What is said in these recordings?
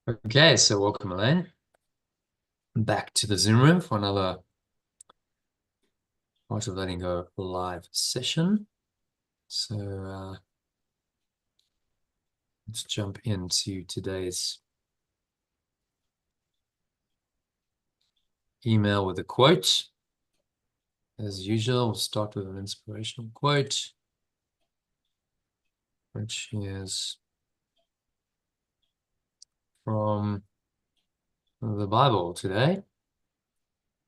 Okay, so welcome, Elaine, back to the Zoom room for another Art of Letting Go live session. So let's jump into today's email with a quote. As usual, we'll start with an inspirational quote, which is from the Bible today.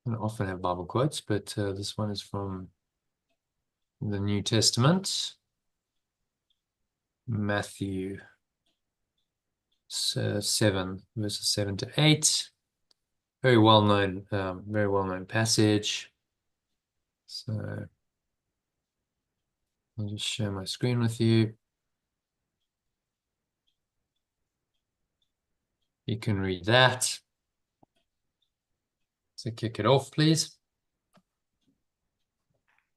I don't often have Bible quotes, but this one is from the New Testament, Matthew 7, verses 7 to 8. Very well-known passage. So I'll just share my screen with you. You can read that. So kick it off, please.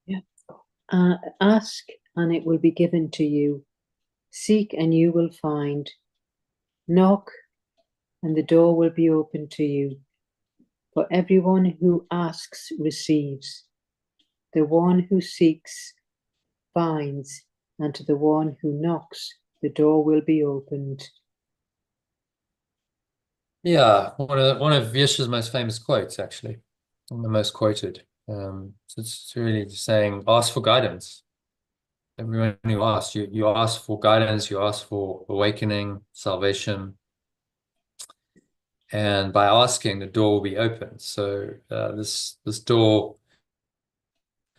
Yeah. Ask and it will be given to you. Seek and you will find. Knock and the door will be opened to you. For everyone who asks receives. The one who seeks finds, and to the one who knocks, the door will be opened. Yeah, one of Yesha's most famous quotes, actually, the most quoted. So it's really saying, ask for guidance. Everyone who asks, you ask for guidance, you ask for awakening, salvation, and by asking, the door will be open. So this door,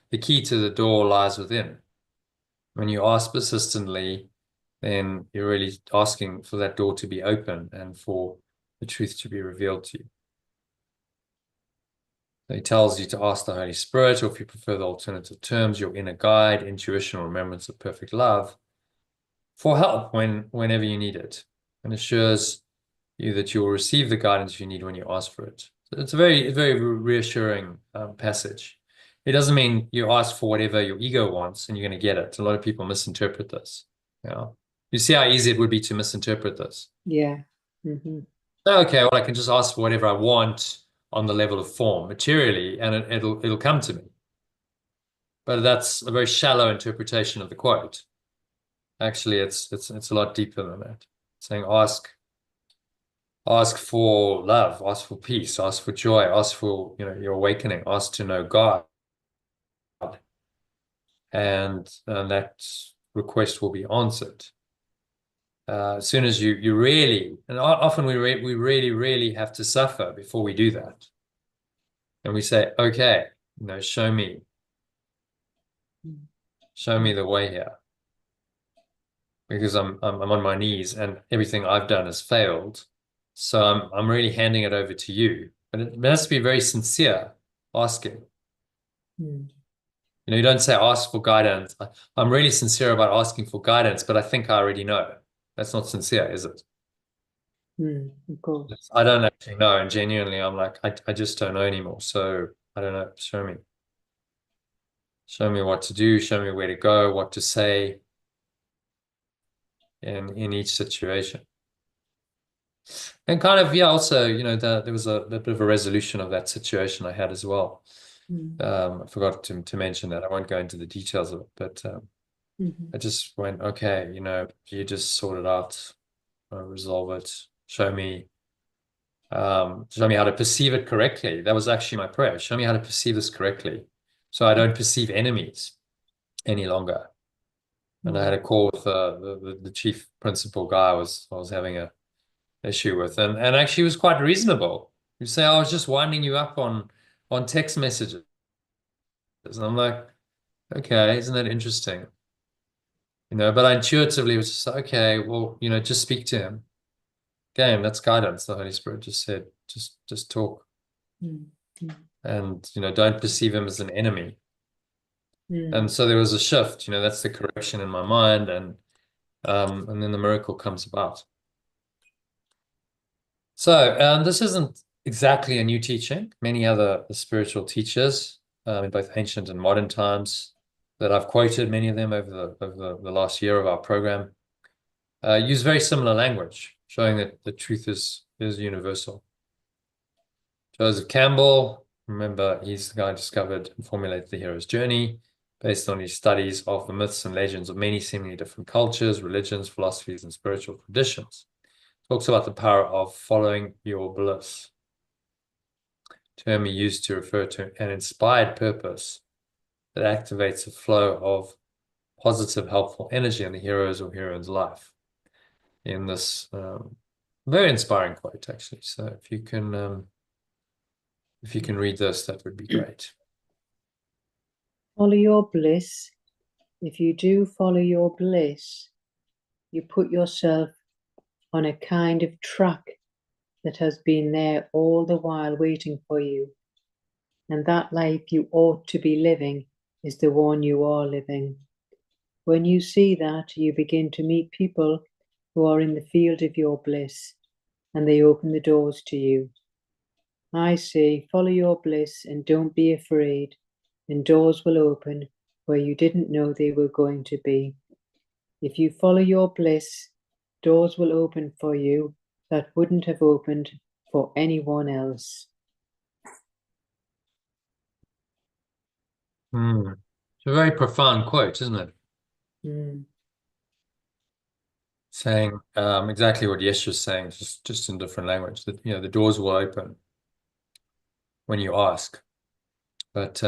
the key to the door lies within. When you ask persistently, then you're really asking for that door to be open and for the truth to be revealed to you. So he tells you to ask the Holy Spirit, or if you prefer the alternative terms, your inner guide, intuition, or remembrance of perfect love, for help whenever you need it, and assures you that you will receive the guidance you need when you ask for it. So it's a very reassuring passage. It doesn't mean you ask for whatever your ego wants and you're going to get it. A lot of people misinterpret this. Yeah. You see how easy it would be to misinterpret this. Yeah. Mm-hmm. Okay, well, I can just ask for whatever I want on the level of form, materially, and it'll come to me. But that's a very shallow interpretation of the quote. Actually, it's a lot deeper than that. Saying ask for love, ask for peace, ask for joy, ask for your awakening, ask to know God, and that request will be answered. As soon as you really, and often we really have to suffer before we do that, and we say, okay, show me the way here, because I'm on my knees and everything I've done has failed. So I'm really handing it over to you. But it has to be very sincere asking. Mm. You don't say ask for guidance. I'm really sincere about asking for guidance, but I think I already know. That's not sincere, is it? Of course. I don't actually know. And genuinely, I'm like, I just don't know anymore. So I don't know. Show me. Show me what to do. Show me where to go, what to say in each situation. And kind of, yeah, also, there was a bit of a resolution of that situation I had as well. I forgot to mention that. I won't go into the details of it, but I just went, okay, you just sort it out, resolve it, show me how to perceive it correctly. That was actually my prayer. Show me how to perceive this correctly, so I don't perceive enemies any longer. And I had a call with the chief principal guy I was having a issue with, and actually was quite reasonable. You say, I was just winding you up on text messages, and I'm like, okay, isn't that interesting? But I intuitively was just like, okay, well, just speak to him. Game, that's guidance. The Holy Spirit just said, just talk. And, don't perceive him as an enemy. And so there was a shift, that's the correction in my mind, and then the miracle comes about. So this isn't exactly a new teaching. Many other spiritual teachers in both ancient and modern times that I've quoted, many of them over the last year of our program, use very similar language, showing that the truth is is universal. Joseph Campbell, remember, he's the guy who discovered and formulated the hero's journey based on his studies of the myths and legends of many seemingly different cultures, religions, philosophies, and spiritual traditions. Talks about the power of following your bliss, term he used to refer to an inspired purpose that activates a flow of positive, helpful energy in the hero's or heroine's life. In this very inspiring quote, actually. So if you can read this, that would be great. Follow your bliss. If you do follow your bliss, you put yourself on a kind of track that has been there all the while waiting for you. And that life you ought to be living is the one you are living. When you see that, you begin to meet people who are in the field of your bliss, and they open the doors to you. I say, follow your bliss and don't be afraid, and doors will open where you didn't know they were going to be. If you follow your bliss, doors will open for you that wouldn't have opened for anyone else. It's a very profound quote, isn't it? Saying exactly what Yeshua's saying, just in different language. That the doors will open when you ask, but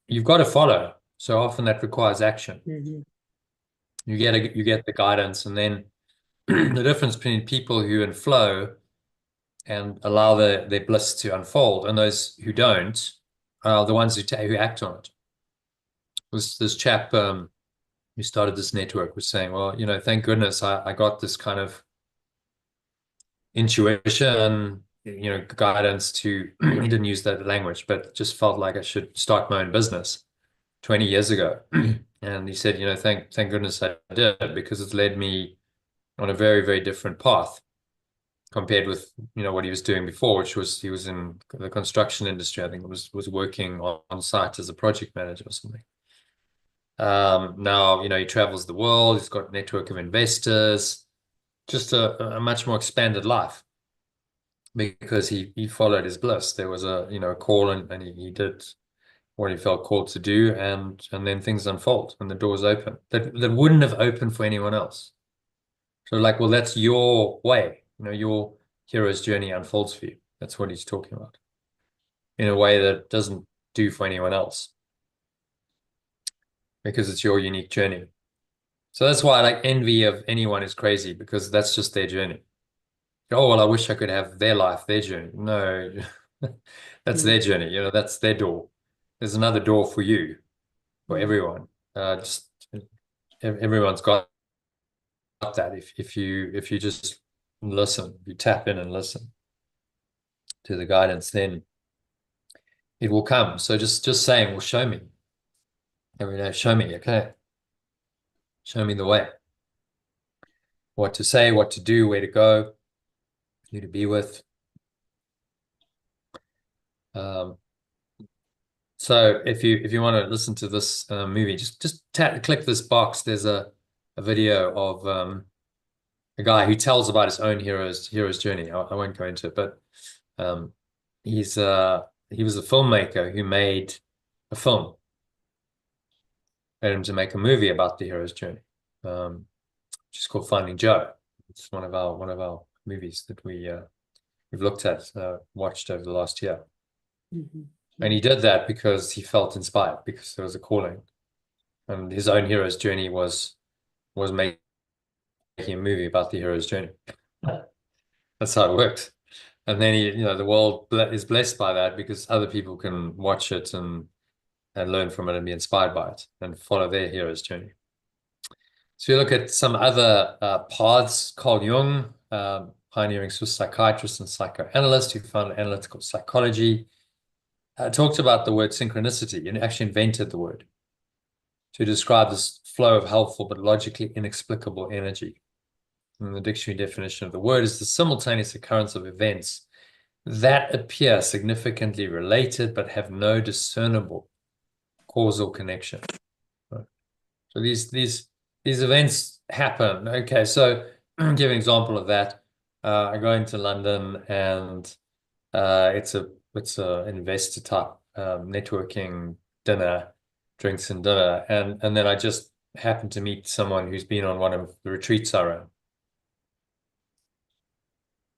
you've got to follow. So often that requires action. You get the guidance, and then the difference between people who in flow and allow their bliss to unfold and those who don't are the ones who act on it. This chap who started this network was saying, well, thank goodness I got this kind of intuition, guidance to, he didn't use that language, but just felt like I should start my own business 20 years ago. And he said, thank goodness I did, because it's led me on a very, very different path compared with, what he was doing before, which was he was in the construction industry. I think it was working on site as a project manager or something. Now, he travels the world. He's got a network of investors, just a much more expanded life because he followed his bliss. There was a call, and he did what he felt called to do, and then things unfold and the doors open that wouldn't have opened for anyone else. So like, well, that's your way. Your hero's journey unfolds for you. That's what he's talking about in a way that doesn't do for anyone else because it's your unique journey. So that's why like envy of anyone is crazy, because that's just their journey. Oh, well, I wish I could have their life, their journey. No, that's their journey. That's their door. There's another door for you, for everyone. Just everyone's got that. If you just listen, you tap in and listen to the guidance, then it will come. So just saying, well, show me every day. Show me, okay? Show me the way. What to say, what to do, where to go, who to be with. So if you want to listen to this movie, just click this box. There's a video of a guy who tells about his own hero's journey. I won't go into it, but he was a filmmaker who made a film, made him to make a movie about the hero's journey, which is called Finding Joe. It's one of our movies that we've looked at, watched over the last year. And he did that because he felt inspired, because there was a calling, and his own hero's journey was making a movie about the hero's journey. That's how it works. And then the world is blessed by that, because other people can watch it and learn from it and be inspired by it and follow their hero's journey. So you look at some other paths. Carl Jung, pioneering Swiss psychiatrist and psychoanalyst who founded analytical psychology, talked about the word synchronicity and actually invented the word to describe this flow of helpful but logically inexplicable energy. And the dictionary definition of the word is the simultaneous occurrence of events that appear significantly related but have no discernible causal connection. So these events happen. Okay, so I'll give an example of that. I go into London, and it's a investor type networking dinner, drinks and dinner, and then I just happened to meet someone who's been on one of the retreats I run.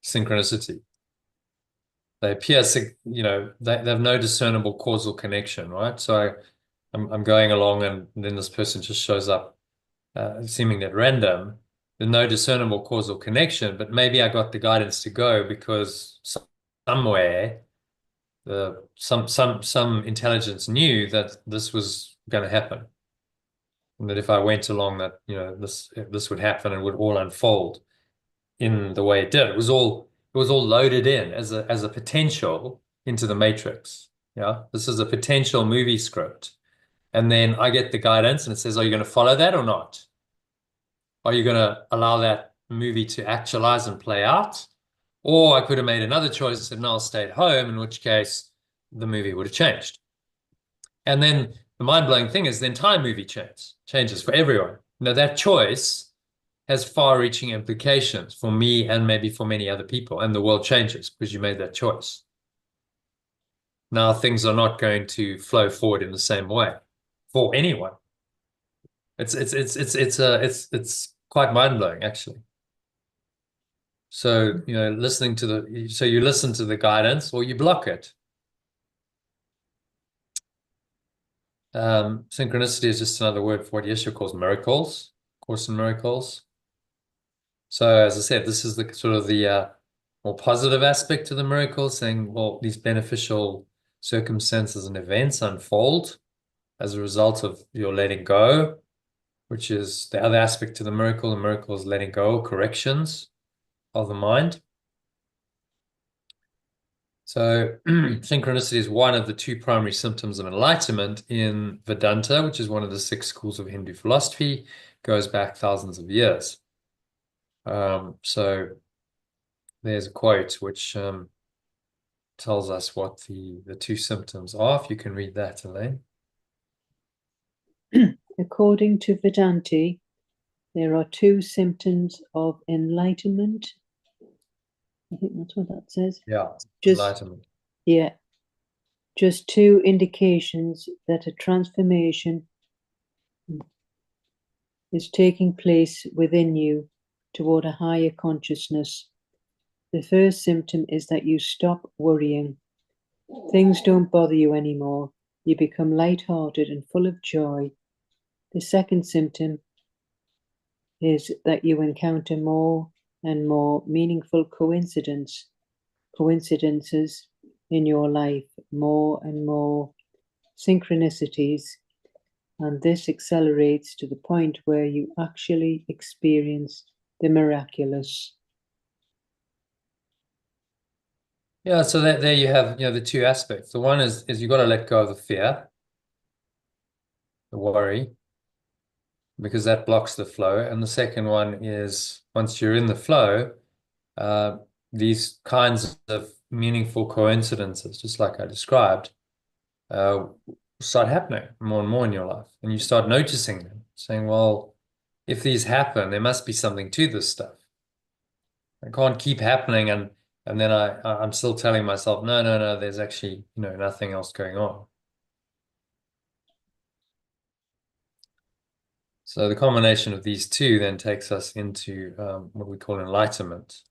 Synchronicity. They appear, they have no discernible causal connection, right? So I'm going along, and then this person just shows up, seemingly at random. There's no discernible causal connection, but maybe I got the guidance to go because somewhere some intelligence knew that this was going to happen, and that if I went along, that this would happen and would all unfold in the way it did. It was all loaded in as a potential into the matrix. Yeah, this is a potential movie script. And then I get the guidance, and it says, are you going to follow that or not? Are you going to allow that movie to actualize and play out? Or I could have made another choice and said, no, I'll stay at home, in which case the movie would have changed. And then the mind-blowing thing is the entire movie changes for everyone. That choice has far-reaching implications for me and maybe for many other people, and the world changes because you made that choice. Now things are not going to flow forward in the same way for anyone. It's quite mind-blowing, actually. So, you listen to the guidance, or you block it. Synchronicity is just another word for what Yeshua calls miracles, Course in Miracles. So, as I said, this is the sort of the more positive aspect to the miracle, saying, well, these beneficial circumstances and events unfold as a result of your letting go, which is the other aspect to the miracle. The miracle is letting go, corrections of the mind. So synchronicity is one of the two primary symptoms of enlightenment in Vedanta, which is one of the 6 schools of Hindu philosophy, goes back thousands of years. So there's a quote which tells us what the 2 symptoms are. If you can read that, Elaine. According to Vedanti, there are 2 symptoms of enlightenment. I think that's what that says. Yeah, enlightenment. Yeah. Just 2 indications that a transformation is taking place within you toward a higher consciousness. The first symptom is that you stop worrying. Things don't bother you anymore. You become light-hearted and full of joy. The second symptom is that you encounter more and more meaningful coincidences in your life, more and more synchronicities, and this accelerates to the point where you actually experience the miraculous. Yeah, so there you have the 2 aspects. The one is you've got to let go of the fear, the worry, because that blocks the flow. And the second one is once you're in the flow, these kinds of meaningful coincidences, just like I described, start happening more and more in your life. And you start noticing them, saying, well, if these happen, there must be something to this stuff. It can't keep happening, and then I'm still telling myself, no, there's actually nothing else going on. So the combination of these 2 then takes us into what we call enlightenment.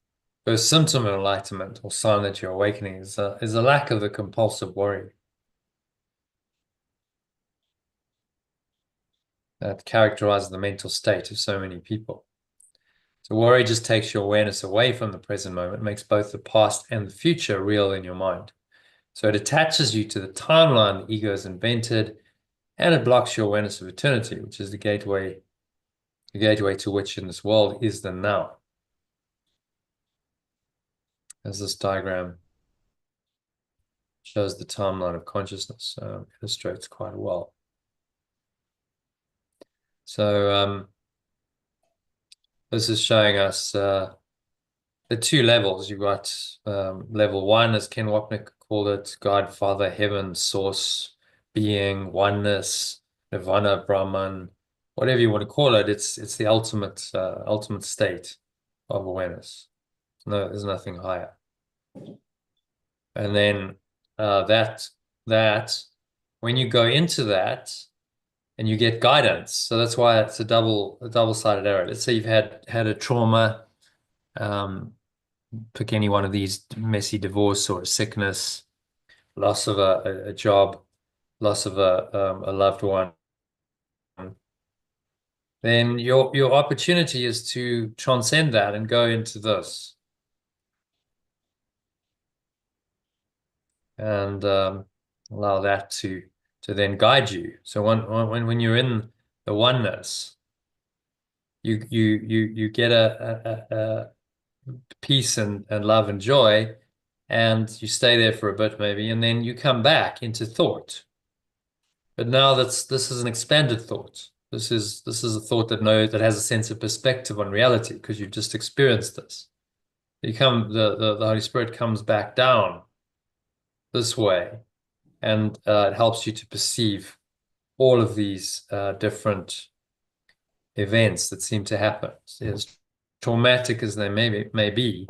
First symptom of enlightenment, or sign that you're awakening, is a lack of the compulsive worry that characterizes the mental state of so many people. So worry just takes your awareness away from the present moment, makes both the past and the future real in your mind. So it attaches you to the timeline the ego has invented, and it blocks your awareness of eternity, which is the gateway to which in this world is the now. As this diagram shows the timeline of consciousness, illustrates quite well. So this is showing us the 2 levels. You've got level 1, as Ken Wapnick called it, God, Father, Heaven, Source, Being, Oneness, Nirvana, Brahman, whatever you want to call it. It's the ultimate state of awareness. there's nothing higher. And then that when you go into that and you get guidance, so that's why it's a double-sided arrow. Let's say you've had a trauma, pick any one of these, messy divorce or a sickness, loss of a job, loss of a loved one. Then your opportunity is to transcend that and go into this. And allow that to then guide you. So when you're in the oneness, you get a peace and love and joy, and you stay there for a bit maybe, and then you come back into thought. But now this is an expanded thought. This is a thought that has a sense of perspective on reality because you've just experienced this. The Holy Spirit comes back down this way, and it helps you to perceive all of these different events that seem to happen. As traumatic as they may be,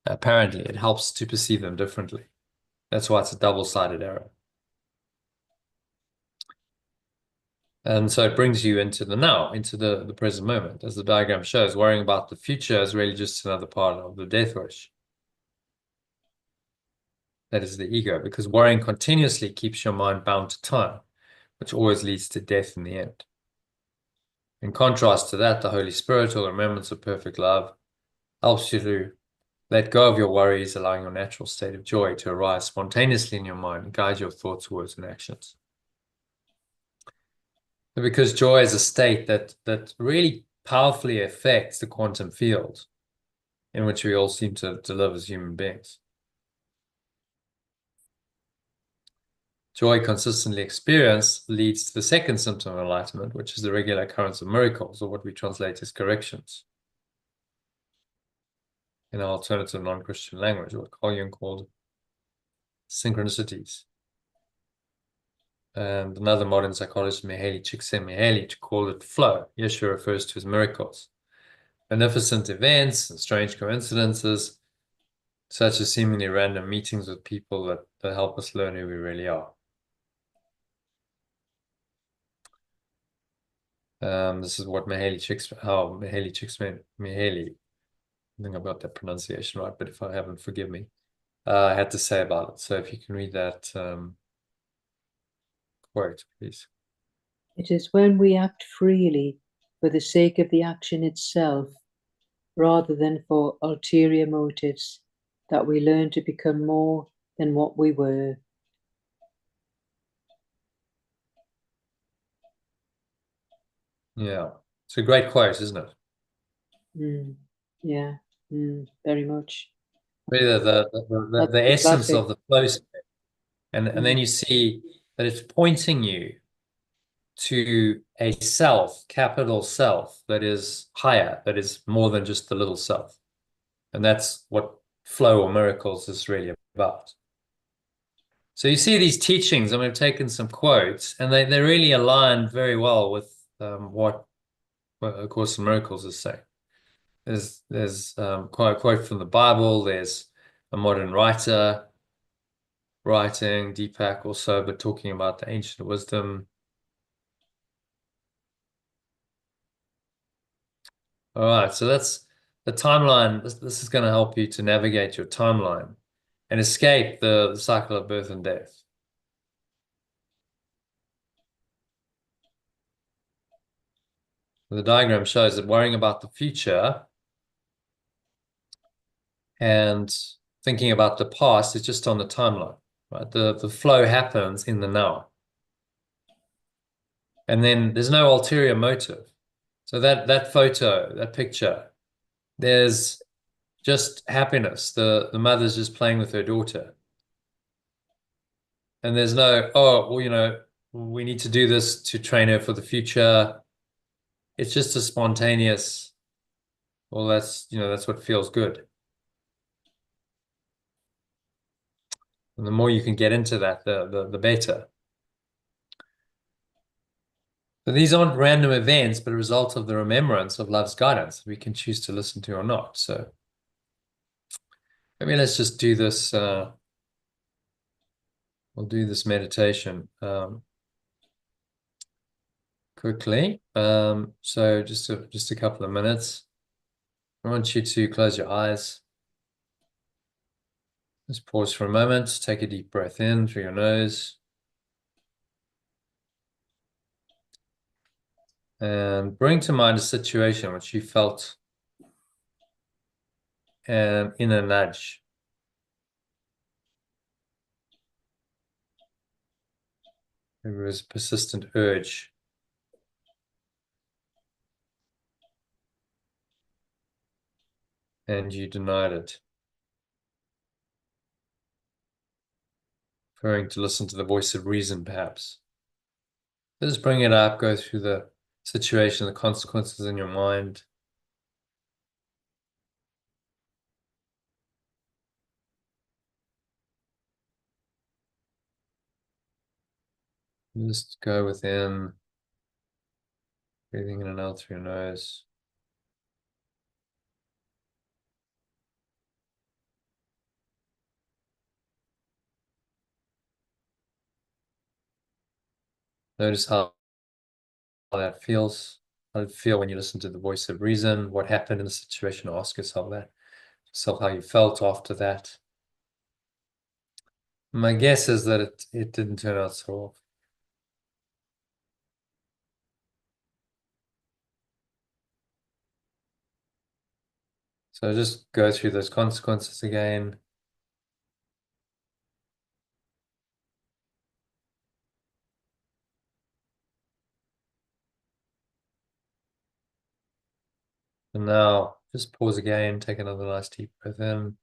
apparently it helps to perceive them differently. That's why it's a double-sided arrow. And so it brings you into the now, into the present moment. As the diagram shows, worrying about the future is really just another part of the death wish. That is the ego, because worrying continuously keeps your mind bound to time, which always leads to death in the end. In contrast to that, the Holy Spirit, or the remembrance of perfect love, helps you to let go of your worries, allowing your natural state of joy to arise spontaneously in your mind and guide your thoughts, words, and actions. But because joy is a state that really powerfully affects the quantum field in which we all seem to live as human beings. Joy consistently experienced leads to the second symptom of enlightenment, which is the regular occurrence of miracles, or what we translate as corrections in our alternative non-Christian language, what Carl Jung called synchronicities. And another modern psychologist, Mihaly Csikszentmihalyi, called it flow. Yeshua refers to as miracles, beneficent events and strange coincidences, such as seemingly random meetings with people that help us learn who we really are. This is what Mihaly Csikszentmihalyi, I think I've got that pronunciation right, but if I haven't, forgive me, had to say about it. So if you can read that quote, please. It is when we act freely for the sake of the action itself, rather than for ulterior motives, that we learn to become more than what we were. Yeah, it's a great quote, isn't it? Yeah, very much. Really, the essence of the flow state. And then you see that it's pointing you to a self, capital self, that is higher, that is more than just the little self. And that's what flow or miracles is really about. So you see these teachings, and we've taken some quotes, and they really align very well with what A Course in Miracles is saying. There's quite a quote from the Bible. There's a modern writer writing, Deepak also, but talking about the ancient wisdom. All right, so that's the timeline. This is going to help you to navigate your timeline and escape the cycle of birth and death. The diagram shows that worrying about the future and thinking about the past is just on the timeline, right? The flow happens in the now. And then there's no ulterior motive. So that photo, that picture, there's just happiness. The mother's just playing with her daughter. And there's no, oh, well, we need to do this to train her for the future. It's just a spontaneous, well, that's what feels good. And the more you can get into that, the better. So these aren't random events, but a result of the remembrance of love's guidance we can choose to listen to or not. So Maybe let's just do this. We'll do this meditation quickly. So just a couple of minutes. I want you to close your eyes. Just pause for a moment. Take a deep breath in through your nose. And bring to mind a situation which you felt an inner nudge. Maybe it was a persistent urge. And you denied it. Preferring to listen to the voice of reason, perhaps. Just bring it up, go through the situation, the consequences in your mind. Just go within, breathing in and out through your nose. Notice how that feels. How did it feel when you listen to the voice of reason? What happened in the situation? Ask yourself how you felt after that. My guess is that it didn't turn out so well. So just go through those consequences again. And now just pause again, take another nice deep breath in.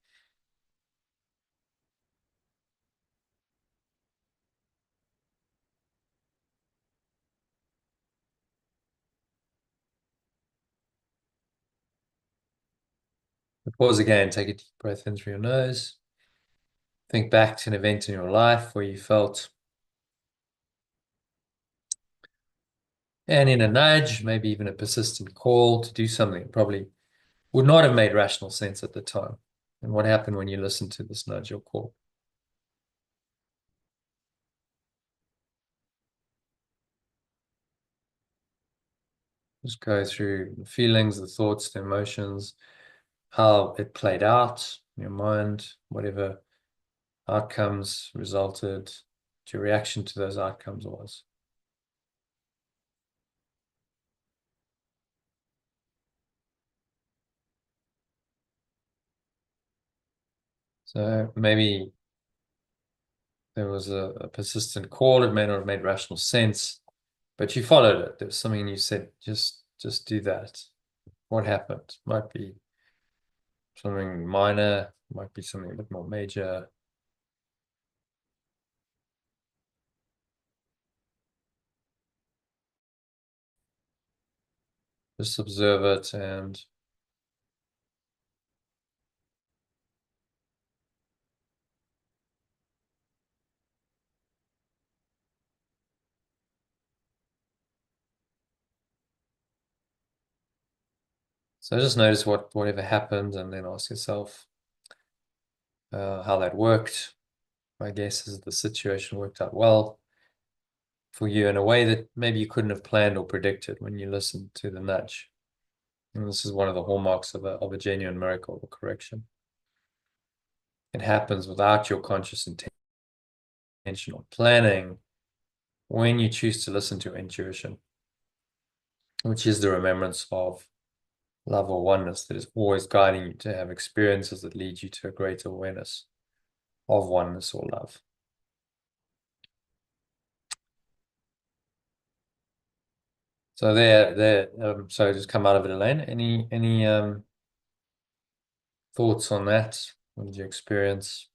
Pause again, take a deep breath in through your nose. Think back to an event in your life where you felt an inner nudge, maybe even a persistent call to do something that probably would not have made rational sense at the time. And what happened when you listened to this nudge or call? Just go through the feelings, the thoughts, the emotions, how it played out in your mind, whatever outcomes resulted, what your reaction to those outcomes was. So maybe there was a persistent call. It may not have made rational sense, but you followed it. There was something you said, just do that. What happened? Might be something minor, might be something a bit more major. Just observe it and so just notice whatever happened and then ask yourself how that worked. My guess is the situation worked out well for you in a way that maybe you couldn't have planned or predicted when you listened to the nudge. And this is one of the hallmarks of a genuine miracle or correction. It happens without your conscious intention or planning when you choose to listen to intuition, which is the remembrance of love or oneness that is always guiding you to have experiences that lead you to a greater awareness of oneness or love. So so just come out of it, Elaine. Any thoughts on that? What did you experience?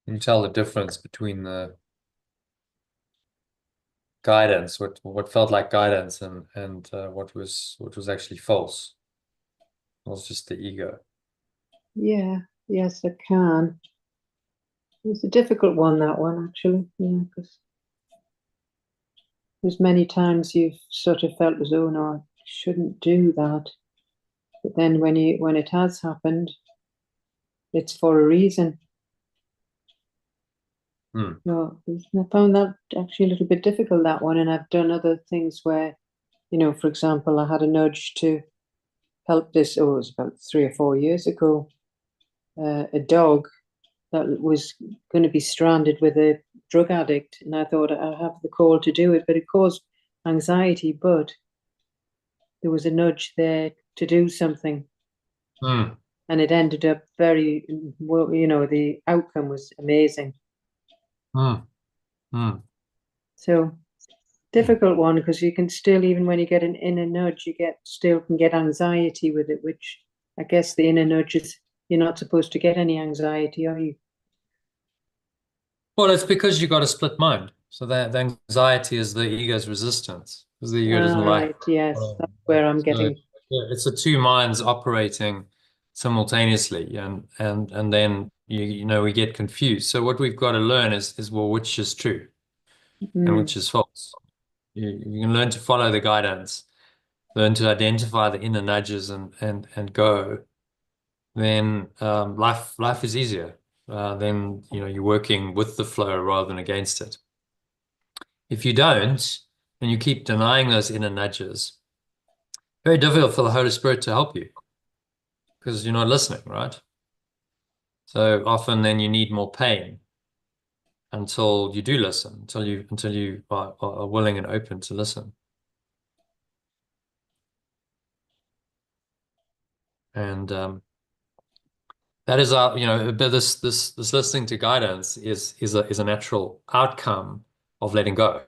Can you tell the difference between the guidance, what felt like guidance, and what was actually false? It was just the ego. Yeah, yes, I can. It's a difficult one, that one, actually. Yeah, because there's many times you've sort of felt as though, no, I shouldn't do that. But then when it has happened, it's for a reason. So I found that actually a little bit difficult, that one. And I've done other things where, for example, I had a nudge to help this, it was about 3 or 4 years ago, a dog that was going to be stranded with a drug addict. And I thought I have the call to do it, but it caused anxiety. But there was a nudge there to do something. And it ended up very well, the outcome was amazing. So difficult one, because you can still, even when you get an inner nudge, still can get anxiety with it, which I guess the inner nudge is, you're not supposed to get any anxiety, are you? Well, it's because you got a split mind. So that the anxiety is the ego's resistance, because the ego doesn't like. Right, yes, that's where I'm So getting. yeah, it's the two minds operating simultaneously, and then we get confused. So what we've got to learn is well, which is true and which is false. You can learn to follow the guidance, learn to identify the inner nudges and go. Then life is easier. Then you're working with the flow rather than against it. If you don't, and you keep denying those inner nudges, very difficult for the Holy Spirit to help you because you're not listening, right? So often then you need more pain until you do listen, until you are willing and open to listen. And that is but this listening to guidance is a natural outcome of letting go.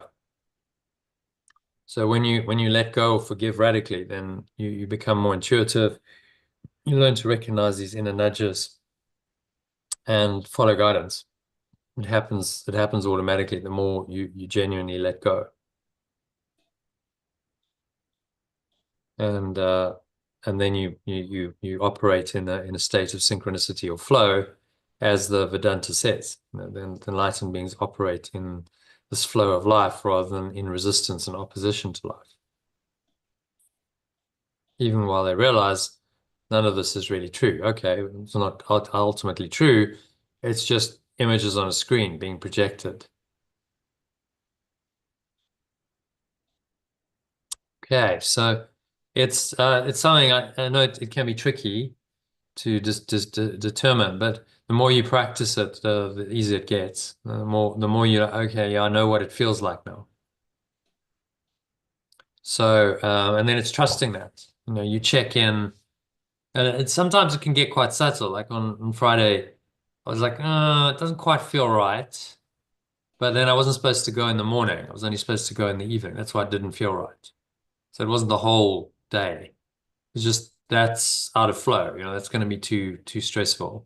So when you let go or forgive radically, then you become more intuitive. You learn to recognize these inner nudges and follow guidance. It happens automatically the more you genuinely let go. And then you operate in a state of synchronicity or flow, as the Vedanta says. Then the enlightened beings operate in this flow of life rather than in resistance and opposition to life. Even while they realize none of this is really true. Okay, it's not ultimately true. It's just images on a screen being projected. Okay, so it's something I know it can be tricky to just determine, but the more you practice it, the easier it gets. The more you're like, okay, yeah, I know what it feels like now. So and then it's trusting that. You check in, and sometimes it can get quite subtle. Like on Friday, I was like, it doesn't quite feel right. But then I wasn't supposed to go in the morning. I was only supposed to go in the evening. That's why it didn't feel right. So it wasn't the whole day. It's just that's out of flow. That's going to be too stressful.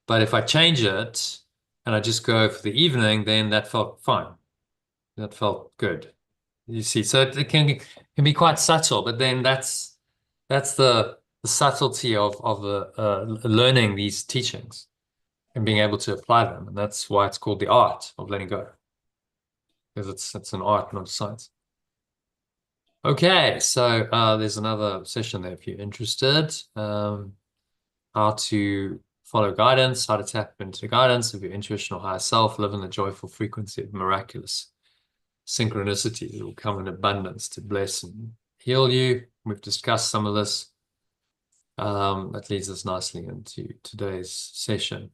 But if I change it and I just go for the evening, then that felt fine. That felt good. You see, so it can be quite subtle, but then that's the subtlety of learning these teachings and being able to apply them, and that's why it's called the art of letting go, because it's an art, not a science. Okay, so there's another session there if you're interested. How to follow guidance, how to tap into the guidance of your intuition or higher self, live in the joyful frequency of miraculous synchronicity that will come in abundance to bless and heal you. We've discussed some of this. That leads us nicely into today's session.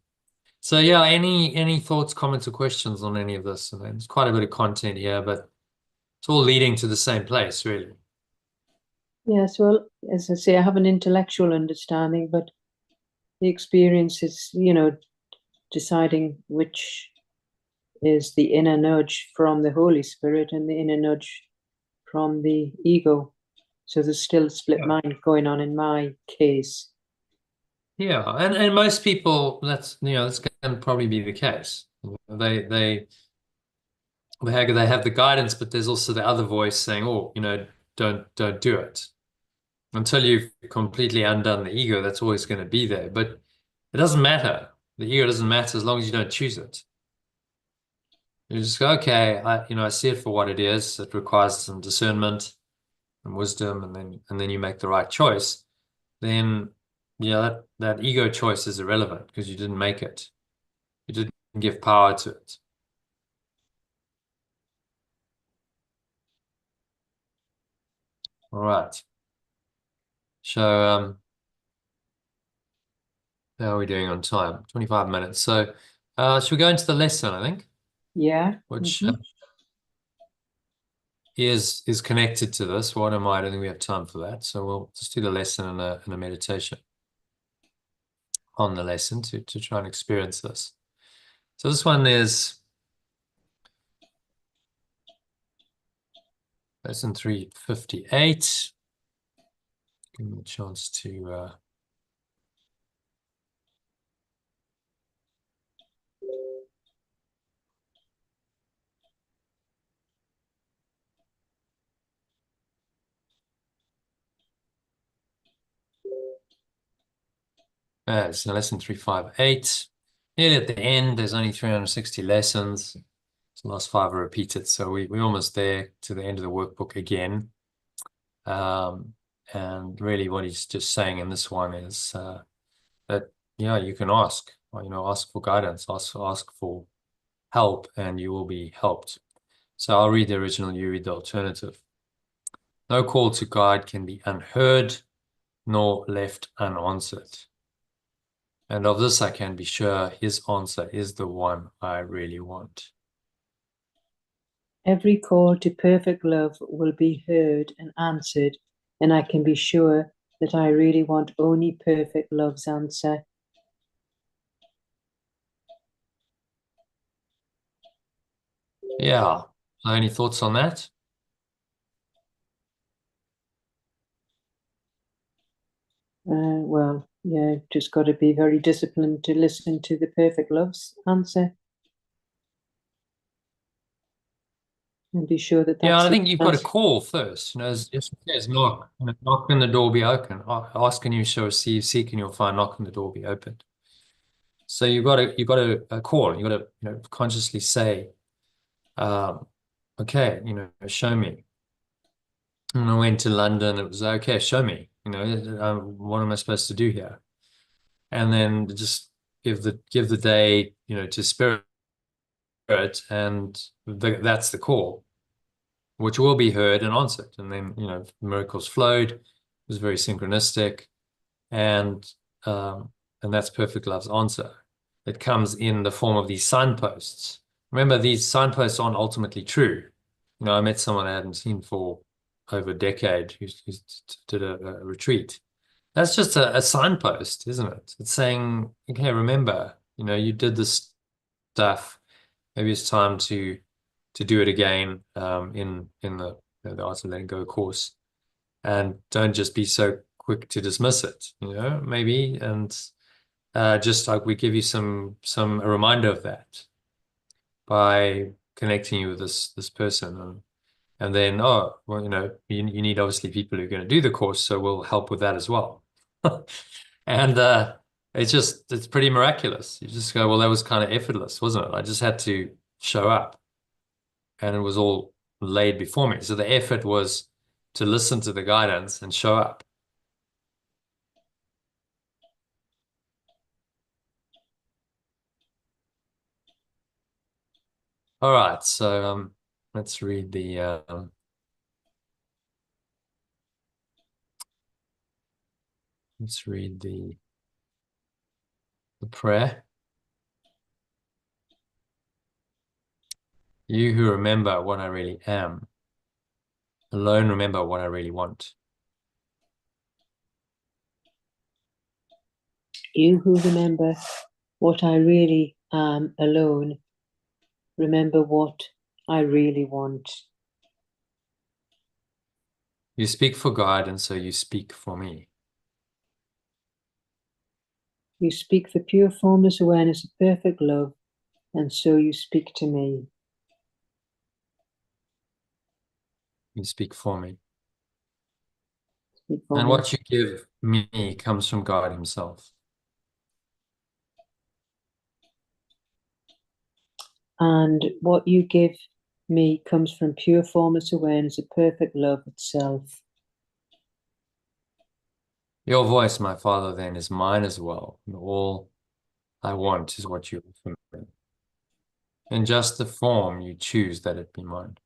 So yeah, any thoughts, comments, or questions on any of this? And there's quite a bit of content here, but it's all leading to the same place, really. Yes, well, as I say, I have an intellectual understanding, but the experience is, deciding which is the inner nudge from the Holy Spirit and the inner nudge from the ego. So there's still a split mind going on in my case. Yeah, and most people, that's going to probably be the case. They have the guidance, but there's also the other voice saying, "Oh, don't do it." Until you've completely undone the ego, that's always going to be there. But it doesn't matter. The ego doesn't matter as long as you don't choose it. You just go, okay, I see it for what it is. It requires some discernment and wisdom, and then you make the right choice. Then yeah, that ego choice is irrelevant because you didn't make it. You didn't give power to it. All right. So, how are we doing on time? 25 minutes. So, should we go into the lesson, I think, Yeah. which is connected to this. What am I? I don't think we have time for that. So we'll just do the lesson and a meditation on the lesson to try and experience this. So this one is lesson 358. Give me a chance to so lesson 358. Nearly at the end, there's only 360 lessons. The last 5 are repeated, so we're almost there to the end of the workbook again. And really what he's just saying in this one is that, yeah, you can ask, ask for guidance, ask for help, and you will be helped. So I'll read the original, you read the alternative. No call to guide can be unheard nor left unanswered. And of this I can be sure, his answer is the one I really want. Every call to perfect love will be heard and answered, and I can be sure that I really want only perfect love's answer. Yeah. Any thoughts on that? Well, yeah, just got to be very disciplined to listen to the perfect love's answer. And be sure that Yeah, that's I the think you've got to answer. call first. As it says, knock. Knock and the door be open. Ask and you shall receive. Seek and you'll find. Knock and the door be opened. So you've got to call. You've got to consciously say, okay, show me. When I went to London, it was okay. Show me. What am I supposed to do here? And then just give the day, to spirit, and that's the call, which will be heard and answered. And then, miracles flowed. It was very synchronistic. And that's perfect love's answer. It comes in the form of these signposts. Remember, these signposts aren't ultimately true. I met someone I hadn't seen for over a decade who did a retreat. That's just a signpost, isn't it? It's saying, okay, remember, you did this stuff. Maybe it's time to do it again in the Art of Letting Go course, and don't just be so quick to dismiss it. Maybe, and just like we give you a reminder of that by connecting you with this person, and then you need obviously people who are going to do the course, so we'll help with that as well. And it's pretty miraculous. You just go, well, that was kind of effortless, wasn't it? I just had to show up, and it was all laid before me. So the effort was to listen to the guidance and show up. All right, so let's read the prayer. You who remember what I really am, alone remember what I really want. You who remember what I really am alone, remember what I really want. You speak for God, and so you speak for me. You speak the pure formless awareness of perfect love, and so you speak to me. You speak for me. Speak for And me. what you give me comes from God himself. And what you give me comes from pure formless awareness of perfect love itself. Your voice, my Father, then is mine as well, and all I want is what you offer me. In just the form you choose that it be mine.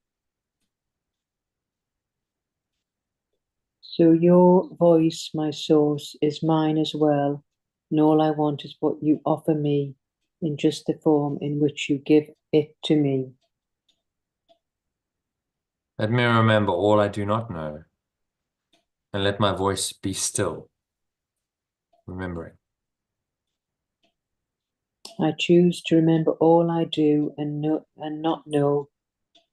So your voice, my source, is mine as well, and all I want is what you offer me in just the form in which you give it to me. Let me remember all I do not know, and let my voice be still, remembering. I choose to remember all I do and not know,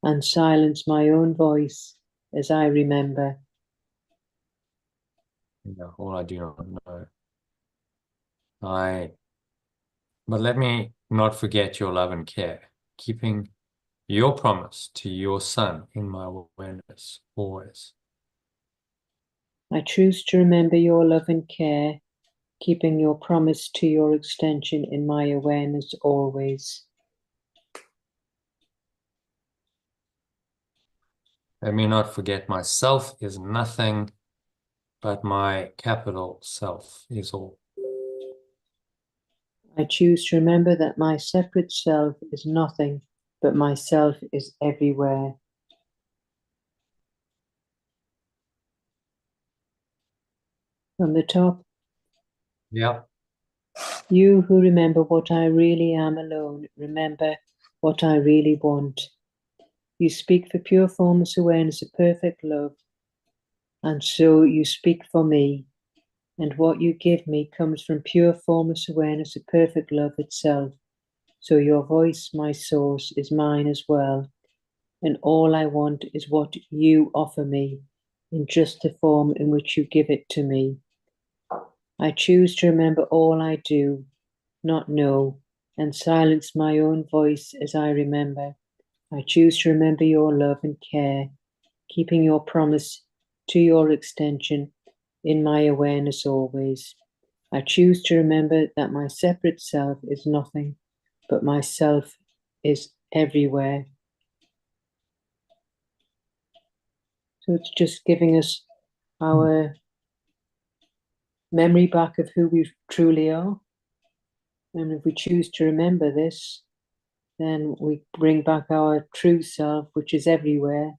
and silence my own voice as I remember. All I do not know. But let me not forget your love and care, keeping your promise to your Son in my awareness always. I choose to remember your love and care, keeping your promise to your extension in my awareness always. Let me not forget myself is nothing, but my capital self is all. I choose to remember that my separate self is nothing, but myself is everywhere. From the top, Yeah. you who remember what I really am alone, remember what I really want. You speak for pure formless awareness of perfect love, and so you speak for me, and what you give me comes from pure formless awareness of perfect love itself. So your voice, my source, is mine as well, and all I want is what you offer me in just the form in which you give it to me. I choose to remember all I do, not know, and silence my own voice as I remember. I choose to remember your love and care, keeping your promise to your extension in my awareness always. I choose to remember that my separate self is nothing, but myself is everywhere. So it's just giving us our memory back of who we truly are. And if we choose to remember this, then we bring back our true self, which is everywhere,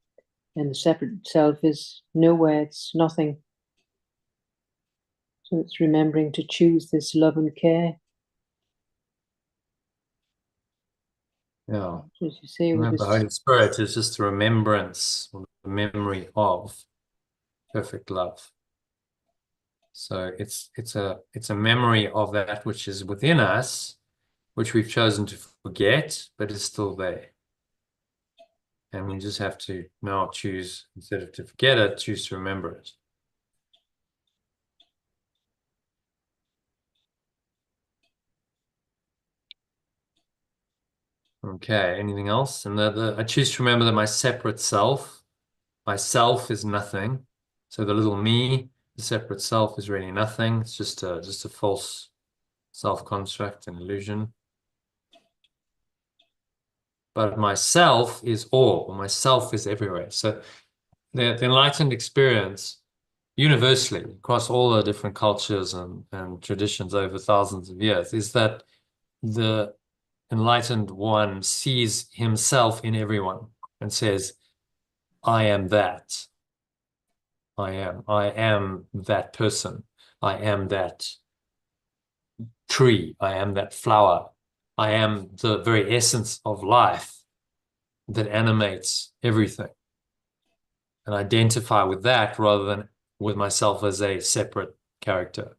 and the separate self is nowhere, it's nothing. So it's remembering to choose this love and care. Yeah. So as you say, with Remember, this, Holy Spirit is just a remembrance or the memory of perfect love. So it's a memory of that which is within us, which we've chosen to forget, but is still there. And we just have to now choose, instead of to forget it, choose to remember it. Okay, anything else? And I choose to remember that my separate self, myself is nothing. So the little me, the separate self is really nothing. It's just a false self-construct and illusion. But myself is all, or myself is everywhere. So the enlightened experience universally across all the different cultures and traditions over thousands of years is that the enlightened one sees himself in everyone and says, I am that. I am that person. I am that tree. I am that flower. I am the very essence of life that animates everything, and identify with that rather than with myself as a separate character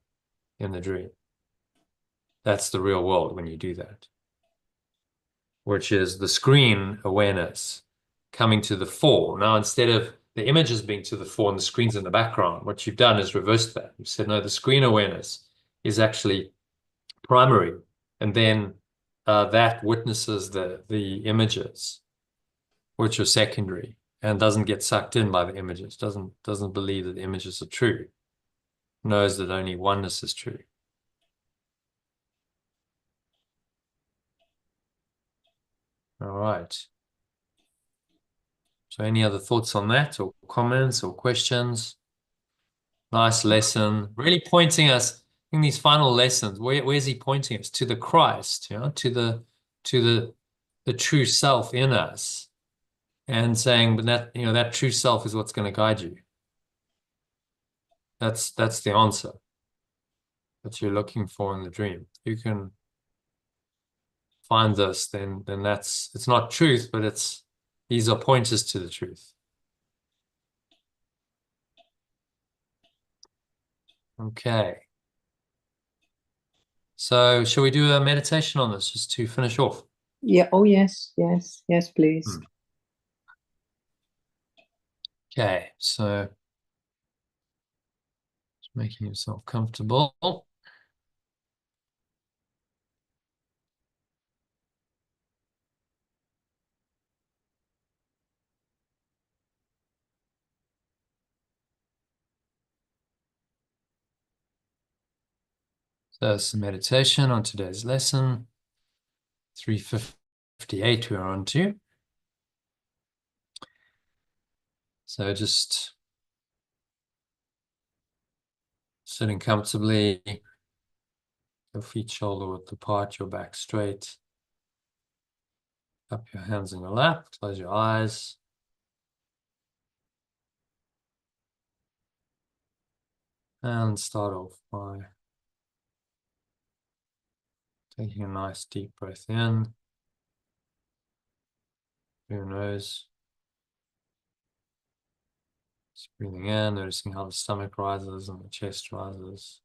in the dream. That's the real world when you do that, which is the screen awareness coming to the fore. Now, instead of the images being to the fore and the screen's in the background, what you've done is reversed that. You said, no, the screen awareness is actually primary, and then that witnesses the images, which are secondary, and doesn't get sucked in by the images, doesn't believe that the images are true, knows that only oneness is true. All right. So any other thoughts on that, or comments or questions? Nice lesson. Really pointing us in these final lessons. Where's he pointing us? To the Christ, to the true self in us. And saying, but that true self is what's going to guide you. That's the answer that you're looking for in the dream. You can find this, then it's not truth, but these are pointers to the truth. Okay. So shall we do a meditation on this just to finish off? Yeah. Oh, yes, please. Okay, so just making yourself comfortable. So it's a meditation on today's lesson, 358 we're on to. So just sitting comfortably, your feet shoulder width apart, your back straight. Cup your hands in your lap, close your eyes. And start off by taking a nice deep breath in through your nose. Just breathing in, noticing how the stomach rises and the chest rises.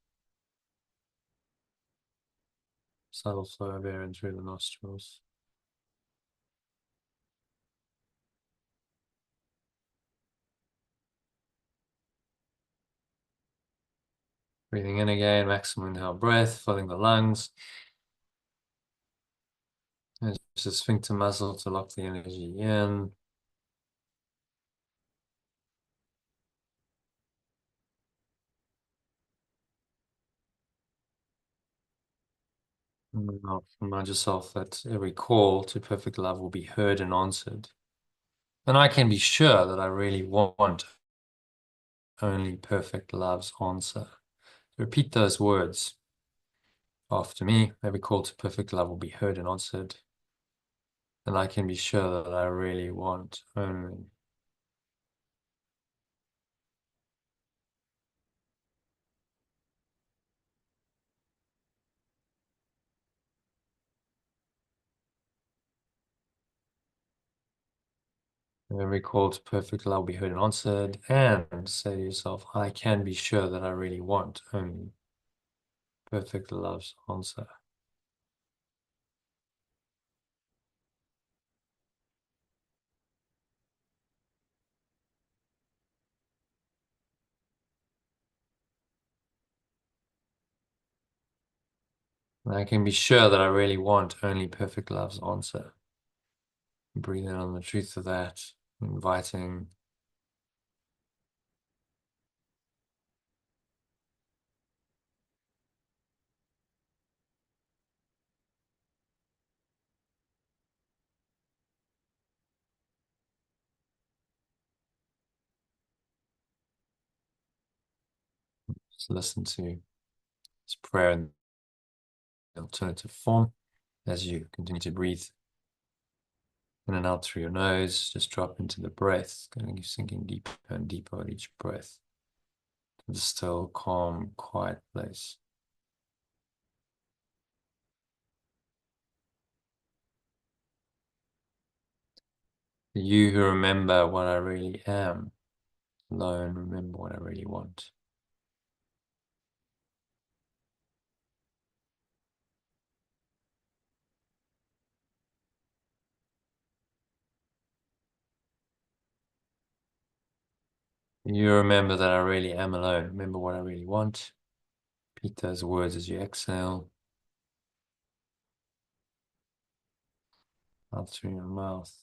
Subtle flow of air in through the nostrils. Breathing in again, maximum inhale breath, filling the lungs. Use the sphincter muscle to lock the energy in. And now remind yourself that every call to perfect love will be heard and answered. And I can be sure that I really want only perfect love's answer. Repeat those words after me. Every call to perfect love will be heard and answered. And I can be sure that I really want only every call to perfect love will be heard and answered. And say to yourself, I can be sure that I really want only perfect love's answer. And I can be sure that I really want only perfect love's answer. Breathe in on the truth of that, inviting just listen to this prayer in the alternative form as you continue to breathe in and out through your nose. Just drop into the breath, going sinking deeper and deeper with each breath to the still, calm, quiet place. You who remember what I really am, alone remember what I really want. You remember that I really am alone. Remember what I really want. Repeat those words as you exhale. Out through your mouth.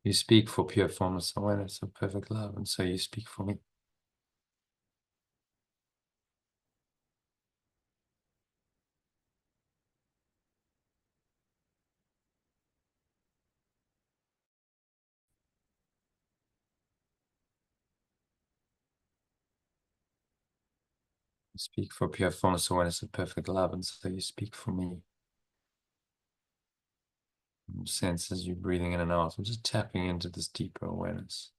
You speak for pure formless awareness of perfect love, and so you speak for me. speak for pure fullness awareness of perfect love, and so you speak for me. Sense as you're breathing in and out, I'm just tapping into this deeper awareness.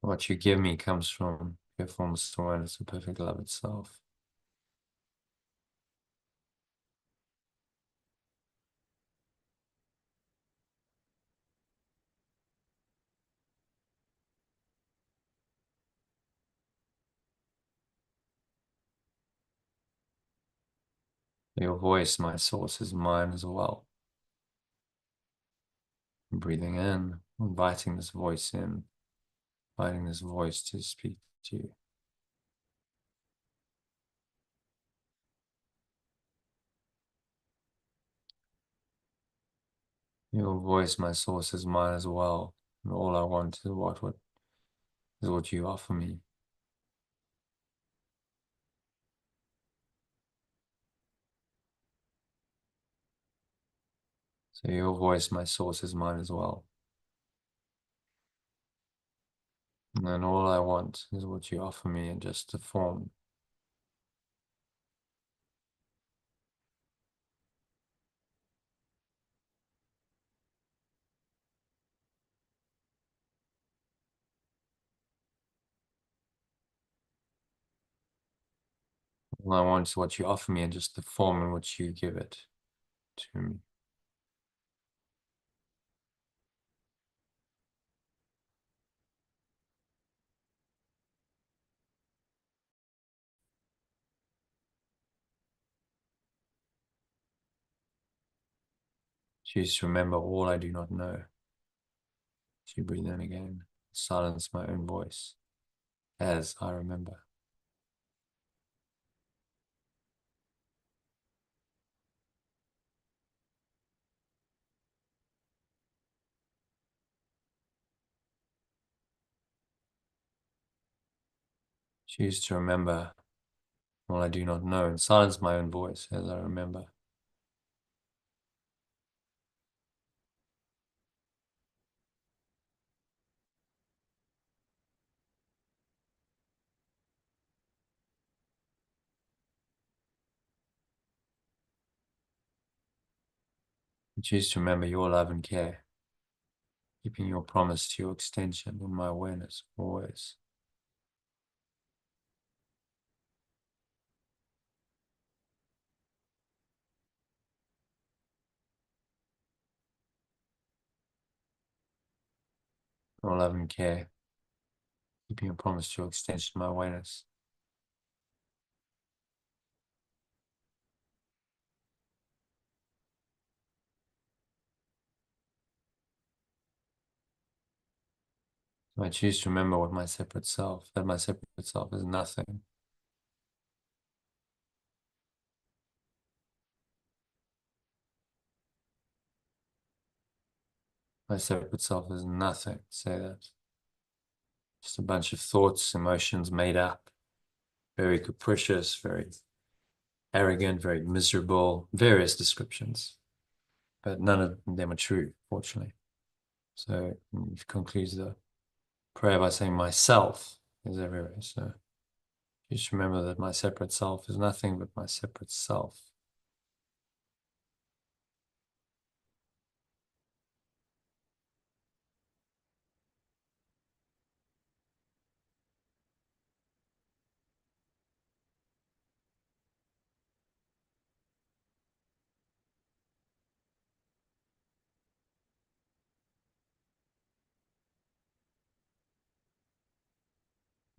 What you give me comes from pure fullness awareness of perfect love itself. Your voice, my source, is mine as well. Breathing in, inviting this voice in, inviting this voice to speak to you. Your voice, my source, is mine as well. And all I want is what you offer me. So your voice, my source, is mine as well. And all I want is what you offer me in just a form. All I want is what you offer me in just the form in which you give it to me. Choose to remember all I do not know. As you breathe in again, silence my own voice as I remember. Choose to remember all I do not know and silence my own voice as I remember. And choose to remember your love and care, keeping your promise to your extension in my awareness always. Your love and care, keeping your promise to your extension in my awareness. I choose to remember that my separate self is nothing. My separate self is nothing. Say that. Just a bunch of thoughts, emotions made up, very capricious, very arrogant, very miserable, various descriptions. But none of them are true, fortunately. So he concludes the prayer by saying, myself is everywhere. So just remember that my separate self is nothing but my separate self.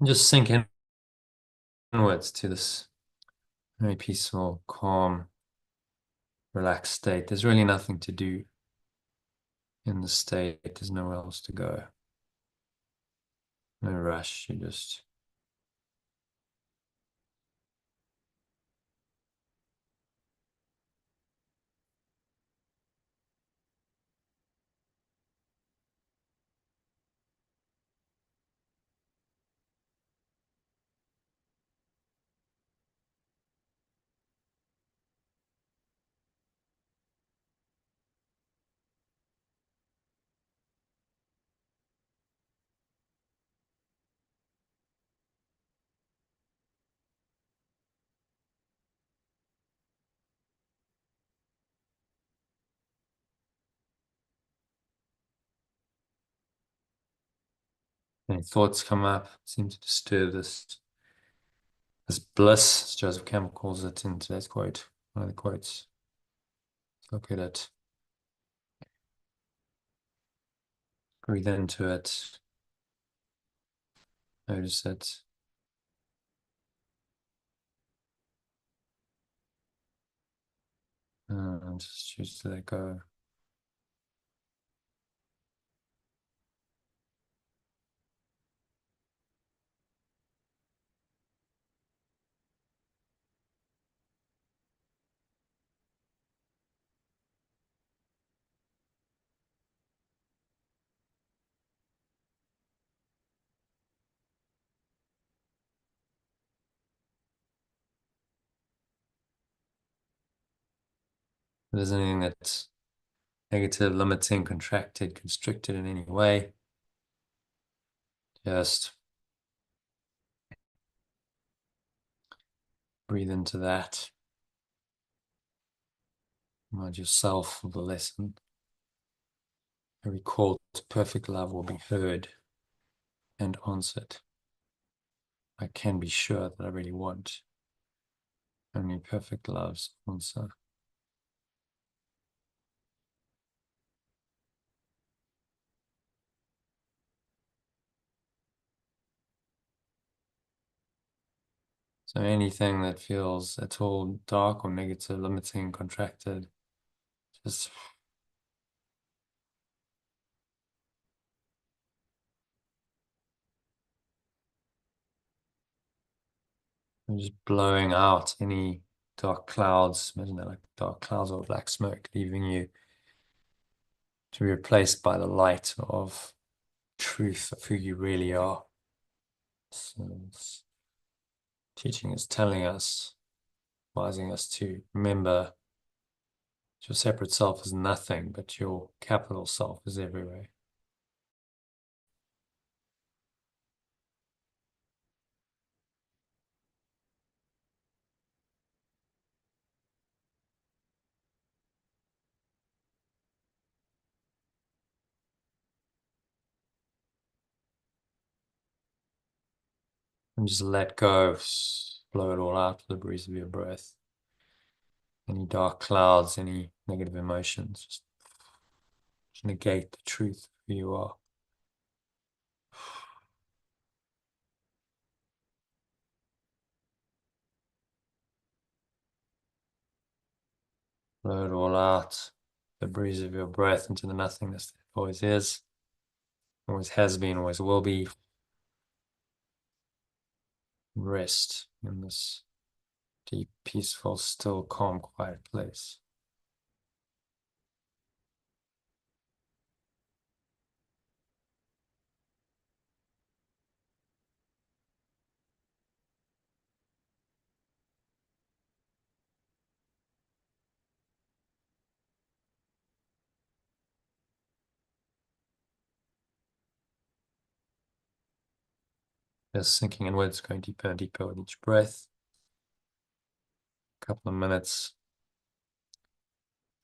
And just sink inwards to this very peaceful, calm, relaxed state. There's really nothing to do in the state. There's nowhere else to go. No rush. You just Any thoughts come up, seem to disturb this bliss, as Joseph Campbell calls it in today's quote, one of the quotes. Let's look at it. Breathe into it. Notice it. And just choose to let go. If there's anything that's negative, limiting, contracted, constricted in any way, just breathe into that. Remind yourself of the lesson. Every call to perfect love will be heard and answered. I can be sure that I really want only perfect love's answer. So anything that feels at all dark or negative, limiting, contracted, just blowing out any dark clouds. Imagine that, like dark clouds or black smoke, leaving you to be replaced by the light of truth of who you really are. So teaching is telling us, advising us to remember your separate self is nothing, but your capital self is everywhere. And just let go, blow it all out with the breeze of your breath. Any dark clouds, any negative emotions, just negate the truth of who you are. Blow it all out, the breeze of your breath into the nothingness that always is, always has been, always will be. Rest in this deep, peaceful, still, calm, quiet place. Just sinking inwards, going deeper and deeper with each breath. A couple of minutes,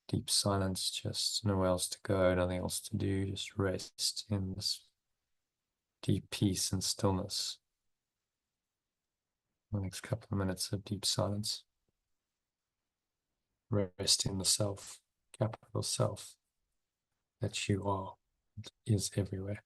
deep silence, just nowhere else to go, nothing else to do, just rest in this deep peace and stillness. The next couple of minutes of deep silence. Rest in the self, capital self, that you are, is everywhere.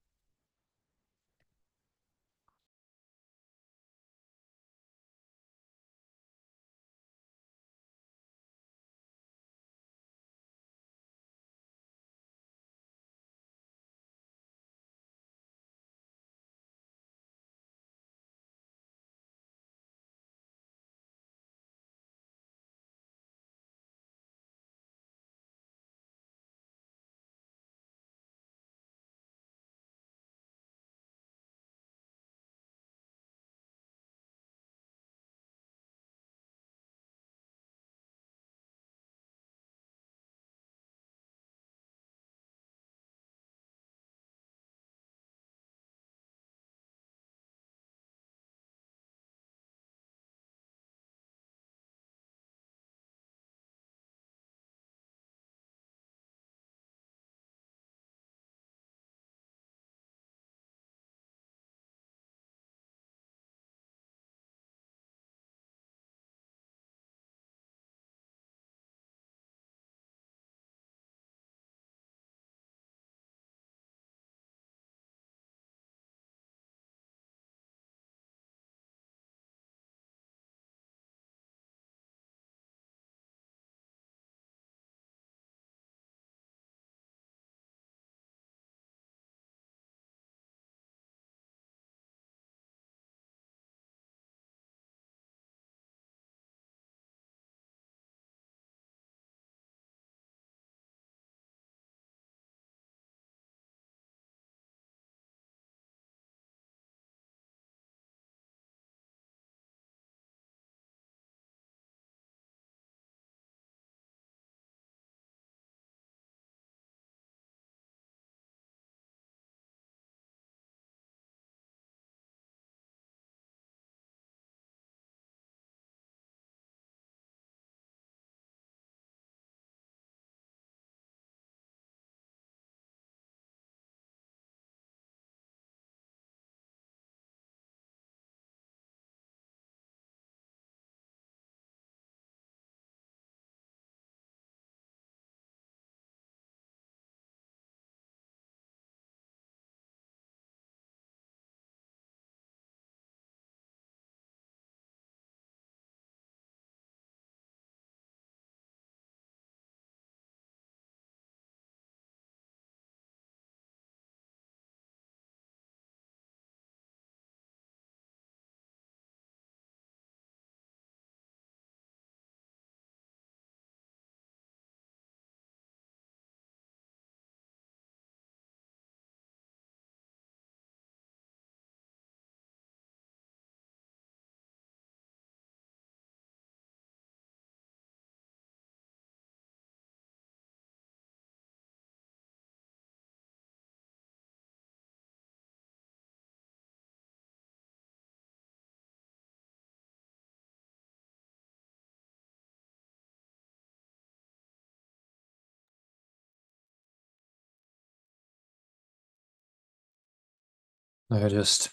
Now just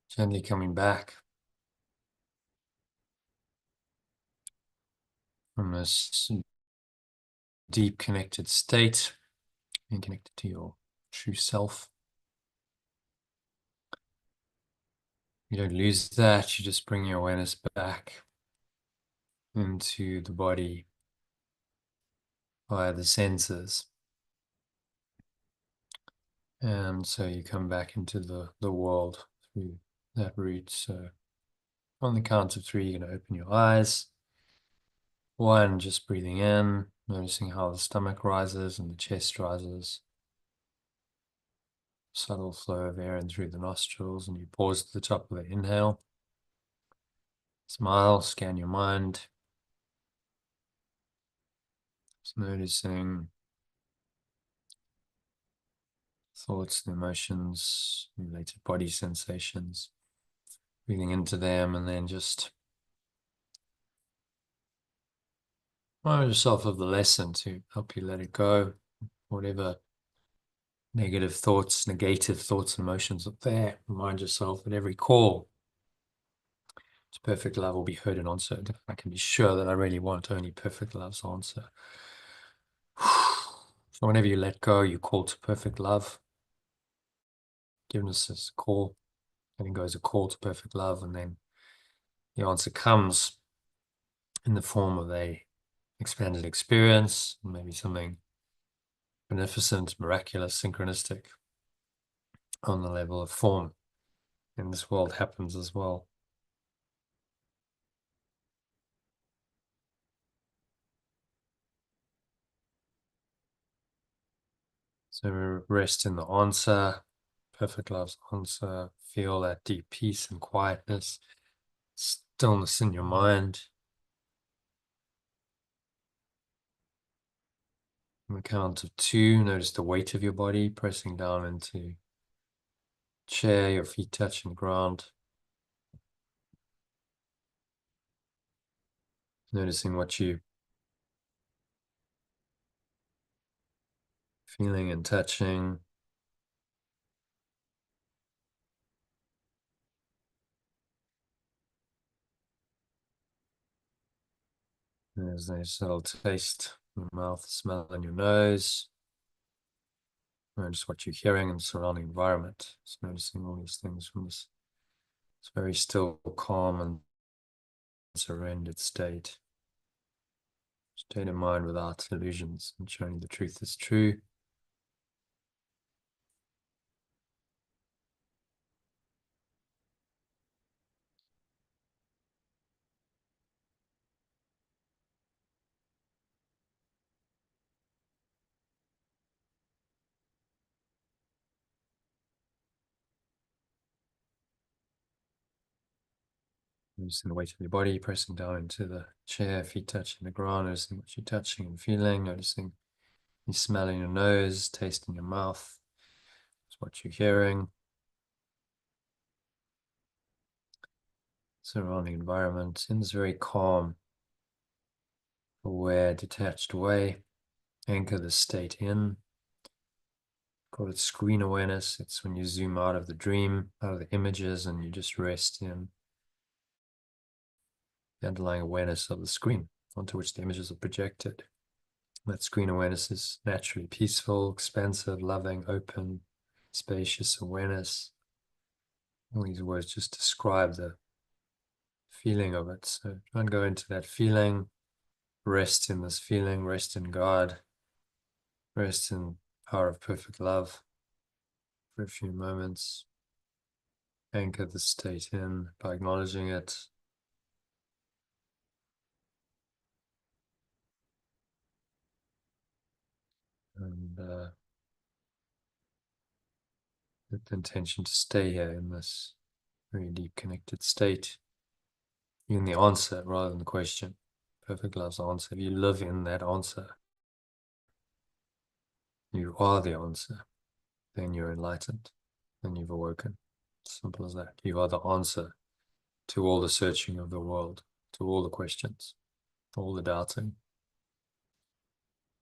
gently coming back from this deep connected state and connected to your true self. You don't lose that, you just bring your awareness back into the body via the senses. And so you come back into the world through that route. So on the count of 3, you're going to open your eyes. 1, just breathing in, noticing how the stomach rises and the chest rises. Subtle flow of air in through the nostrils, and you pause at the top of the inhale. Smile, scan your mind. Just noticing thoughts and emotions, related body sensations, breathing into them, and then just remind yourself of the lesson to help you let it go. Whatever negative thoughts, negative thoughts and emotions are there, remind yourself at every call to perfect love will be heard and answered. I can be sure that I really want only perfect love's answer. So whenever you let go, you call to perfect love. Forgiveness is a call, and it goes a call to perfect love, and then the answer comes in the form of a expanded experience, maybe something beneficent, miraculous, synchronistic on the level of form. In this world happens as well. So rest in the answer, perfect love's answer, feel that deep peace and quietness, stillness in your mind. On the count of 2, notice the weight of your body pressing down into chair, your feet touching the ground. Noticing what you feeling and touching. There's a subtle taste in your mouth, smell in your nose. Notice what you're hearing in the surrounding environment. Just noticing all these things from this very still, calm, and surrendered state. State of mind without illusions and showing the truth is true. Noticing the weight of your body pressing down into the chair, feet touching the ground, noticing what you're touching and feeling, noticing you smell in your nose, taste in your mouth, what you're hearing. Surrounding environment in this very calm, aware, detached way. Anchor the state in. Call it screen awareness. It's when you zoom out of the dream, out of the images, and you just rest in the underlying awareness of the screen onto which the images are projected. That screen awareness is naturally peaceful, expansive, loving, open, spacious awareness. All these words just describe the feeling of it. So try and go into that feeling, rest in this feeling, rest in God, rest in power of perfect love for a few moments. Anchor the state in by acknowledging it. And with the intention to stay here in this very deep connected state, in the answer rather than the question. Perfect love's answer. If you live in that answer, you are the answer, then you're enlightened, then you've awoken. Simple as that. You are the answer to all the searching of the world, to all the questions, all the doubting.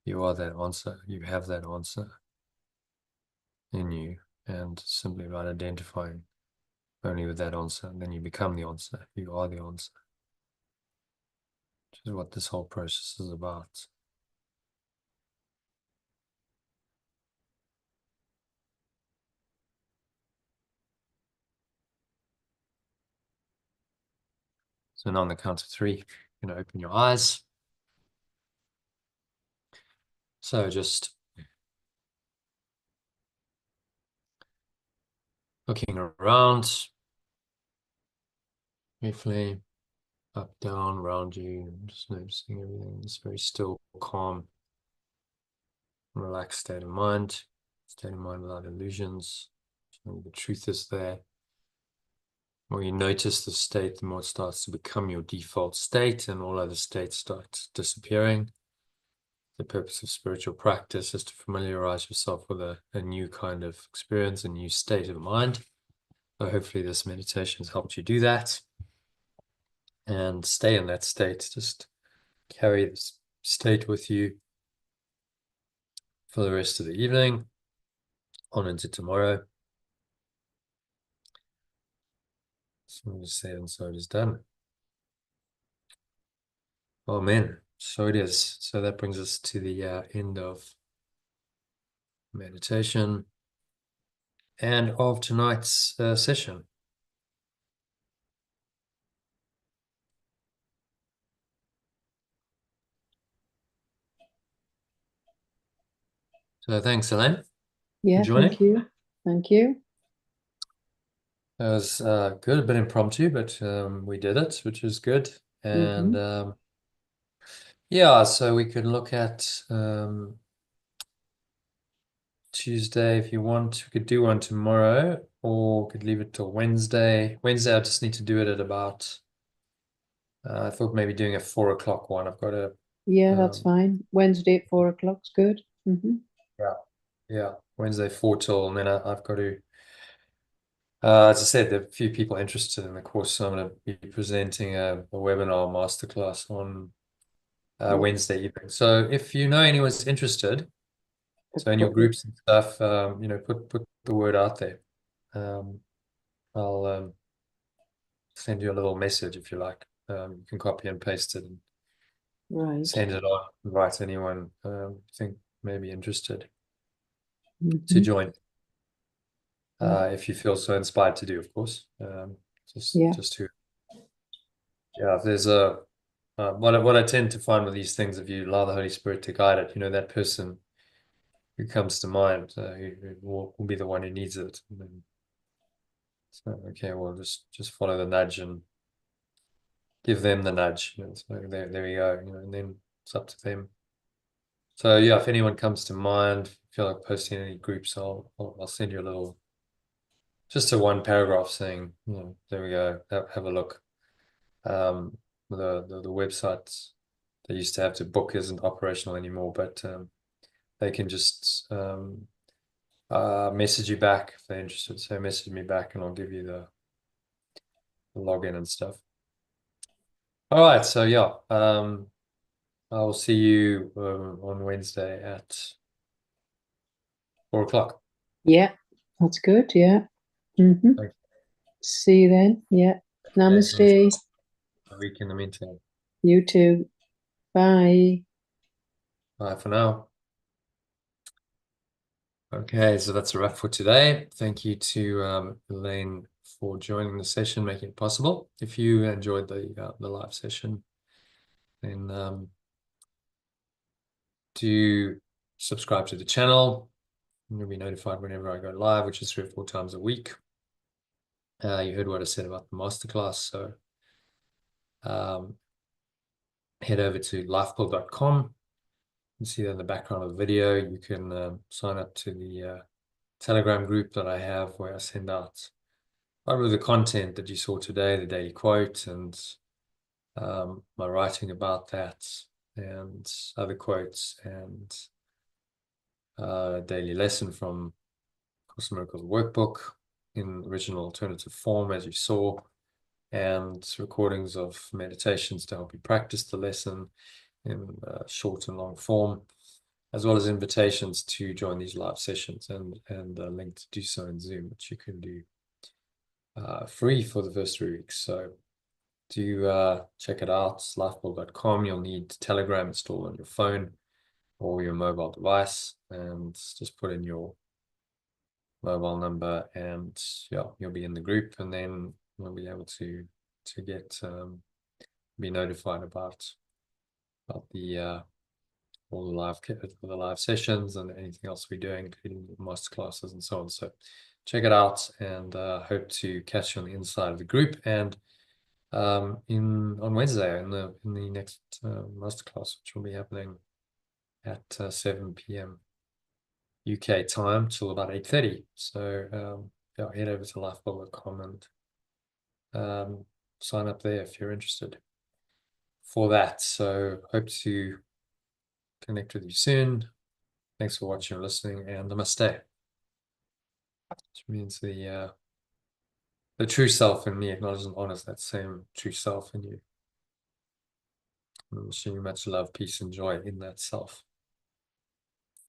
You are that answer. You have that answer in you. And simply by identifying only with that answer, then you become the answer. You are the answer. Which is what this whole process is about. So now on the count of three, you're going to open your eyes. So just looking around briefly, up, down, around you, just noticing everything. It's very still, calm, relaxed state of mind without illusions. The truth is there. The more you notice the state, the more it starts to become your default state, and all other states start disappearing. The purpose of spiritual practice is to familiarize yourself with a new kind of experience, a new state of mind. So hopefully this meditation has helped you do that. And stay in that state. Just carry this state with you for the rest of the evening, on into tomorrow. So I'm just saying, so it is done. Amen. So it is. So that brings us to the end of meditation and of tonight's session. So thanks, Elaine. Yeah, joining. thank you. Thank you. It was good, a bit impromptu, but we did it, which is good. And yeah, so we could look at Tuesday if you want. We could do one tomorrow, or we could leave it till Wednesday. Wednesday, I just need to do it at about, I thought maybe doing a 4 o'clock one. I've got a, Yeah, that's fine. Wednesday at 4 o'clock's good. yeah, Wednesday 4 till, and then I've got to, as I said, there are a few people interested in the course, so I'm going to be presenting a webinar masterclass on Wednesday evening. So if you know anyone's interested, so in your groups and stuff, put the word out there. I'll send you a little message if you like. You can copy and paste it and send it on. Invite anyone you think may be interested to join. If you feel so inspired to do, of course. Just to, if there's a what I tend to find with these things, if you allow the Holy Spirit to guide it, that person who comes to mind, who will be the one who needs it. And then, so okay, well, just follow the nudge and give them the nudge. So there we go. And then it's up to them. So yeah, if anyone comes to mind, if you feel like posting any groups, I'll send you a little, just a one paragraph saying, there we go. Have a look. The websites they used to have to book isn't operational anymore, but they can just message you back if they're interested. So message me back and I'll give you the login and stuff. All right, so yeah, I will see you on Wednesday at 4 o'clock. Yeah, that's good. Yeah. See you then. Yeah. Namaste. A week in the meantime. You too. Bye. Bye for now. Okay, so that's a wrap for today. Thank you to Elaine for joining the session, making it possible. If you enjoyed the live session, then do subscribe to the channel. You'll be notified whenever I go live, which is 3 or 4 times a week. You heard what I said about the masterclass, so head over to lifebuild.com. You see that in the background of the video. You can sign up to the Telegram group that I have, where I send out a lot of the content that you saw today, the daily quote, and my writing about that, and other quotes, and daily lesson from Course in Miracles workbook in original alternative form, as you saw, and recordings of meditations to help you practice the lesson in short and long form. as well as invitations to join these live sessions and a link to do so in Zoom, which you can do free for the first 3 weeks. So do check it out. It's lifebuild.com. You'll need Telegram installed on your phone or your mobile device, and just put in your mobile number, and yeah, you'll be in the group, and then we'll be able to get be notified about the all the live sessions and anything else we're doing, including master classes and so on. So check it out, and hope to catch you on the inside of the group, and on Wednesday in the next masterclass, which will be happening at 7 p.m. UK time till about 8:30. So yeah, head over to lifebuild.com and sign up there if you're interested for that. So hope to connect with you soon. Thanks for watching and listening, and namaste, which means the true self in me acknowledges and honors that same true self in you. I'm wishing you much love, peace, and joy in that self.